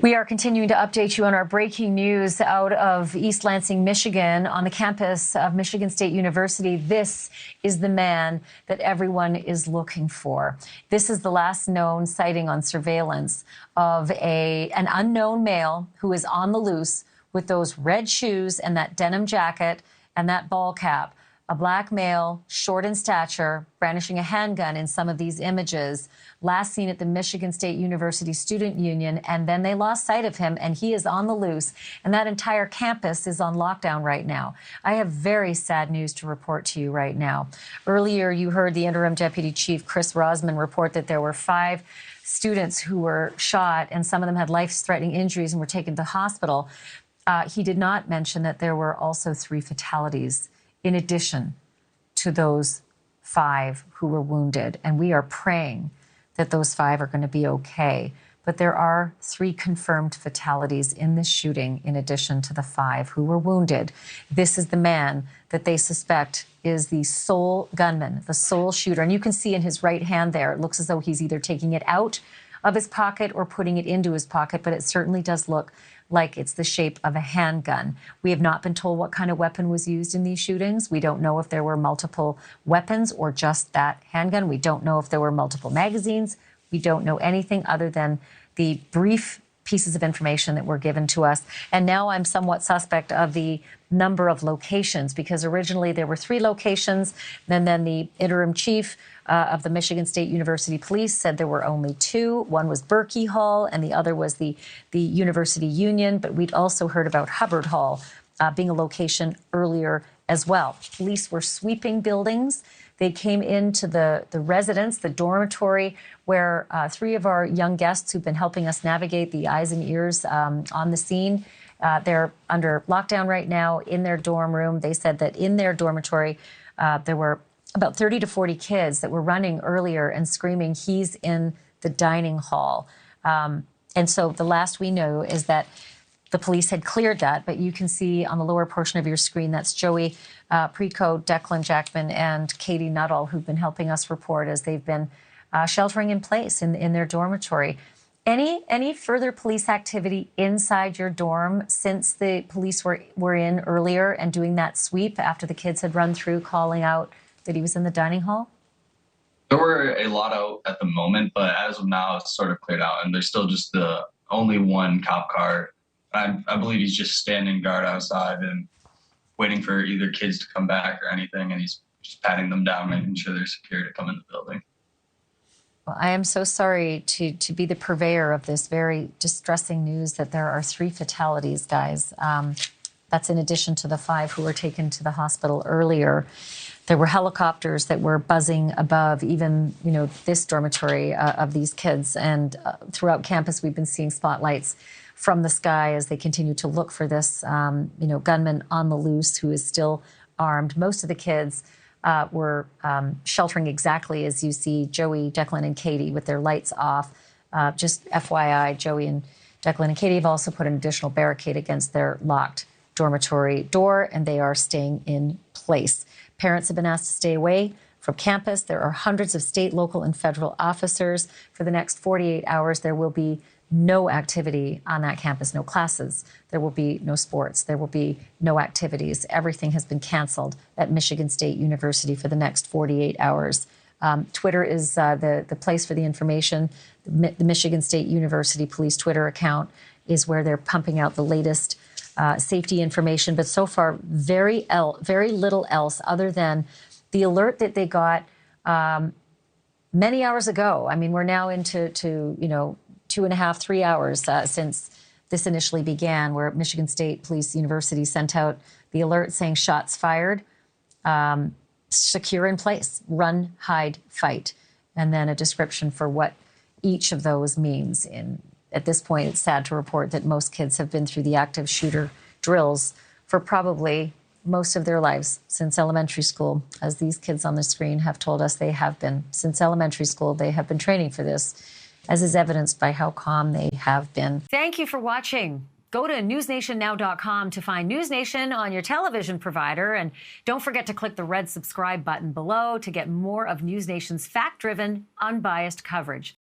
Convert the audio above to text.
We are continuing to update you on our breaking news out of East Lansing, Michigan, on the campus of Michigan State University. This is the man that everyone is looking for. This is the last known sighting on surveillance of an unknown male who is on the loose with those red shoes and that denim jacket and that ball cap. A black male, short in stature, brandishing a handgun in some of these images, last seen at the Michigan State University Student Union, and then they lost sight of him, and he is on the loose, and that entire campus is on lockdown right now. I have very sad news to report to you right now. Earlier, you heard the Interim Deputy Chief, Chris Rosman, report that there were 5 students who were shot, and some of them had life-threatening injuries and were taken to hospital. He did not mention that there were also 3 fatalities in addition to those 5 who were wounded. And we are praying that those 5 are going to be okay. But there are 3 confirmed fatalities in this shooting in addition to the 5 who were wounded. This is the man that they suspect is the sole gunman, the sole shooter. And you can see in his right hand there, it looks as though he's either taking it out of his pocket or putting it into his pocket, but it certainly does look like it's the shape of a handgun. We have not been told what kind of weapon was used in these shootings. We don't know if there were multiple weapons or just that handgun. We don't know if there were multiple magazines. We don't know anything other than the brief pieces of information that were given to us. And now I'm somewhat suspect of the number of locations, because originally there were 3 locations. And then the interim chief of the Michigan State University Police said there were only 2. One was Berkey Hall and the other was the University Union. But we'd also heard about Hubbard Hall being a location earlier as well. Police were sweeping buildings. They came into the residence, the dormitory, where 3 of our young guests who've been helping us navigate the eyes and ears on the scene, they're under lockdown right now in their dorm room. They said that in their dormitory, there were about 30 to 40 kids that were running earlier and screaming, "He's in the dining hall." And so the last we know is that the police had cleared that, but you can see on the lower portion of your screen, that's Joey Preco, Declan Jackman, and Katie Nuttall, who've been helping us report as they've been sheltering in place in their dormitory. Any further police activity inside your dorm since the police were in earlier and doing that sweep after the kids had run through calling out that he was in the dining hall? There were a lot out at the moment, but as of now, it's sort of cleared out, and there's still just the only one cop car. I believe he's just standing guard outside and waiting for either kids to come back or anything, and he's just patting them down, making sure they're secure to come in the building. Well, I am so sorry to be the purveyor of this very distressing news that there are 3 fatalities, guys. That's in addition to the 5 who were taken to the hospital earlier. There were helicopters that were buzzing above even, this dormitory of these kids. And throughout campus, we've been seeing spotlights from the sky as they continue to look for this, gunman on the loose who is still armed. Most of the kids were sheltering exactly as you see Joey, Declan, and Katie with their lights off. Just FYI, Joey and Declan and Katie have also put an additional barricade against their locked dormitory door, and they are staying in place. Parents have been asked to stay away from campus. There are hundreds of state, local, and federal officers. For the next 48 hours, there will be no activity on that campus, no classes. There will be no sports. There will be no activities. Everything has been canceled at Michigan State University for the next 48 hours. Twitter is the place for the information. The Michigan State University Police Twitter account is where they're pumping out the latest safety information. But so far, very little else other than the alert that they got many hours ago. I mean, we're now into 2.5, 3 hours since this initially began, where Michigan State Police University sent out the alert saying shots fired, secure in place, run, hide, fight, and then a description for what each of those means. At this point, it's sad to report that most kids have been through the active shooter drills for probably most of their lives since elementary school. As these kids on the screen have told us, they have been. Since elementary school, they have been training for this, as is evidenced by how calm they have been. Thank you for watching. Go to newsnationnow.com to find NewsNation on your television provider. And don't forget to click the red subscribe button below to get more of NewsNation's fact-driven, unbiased coverage.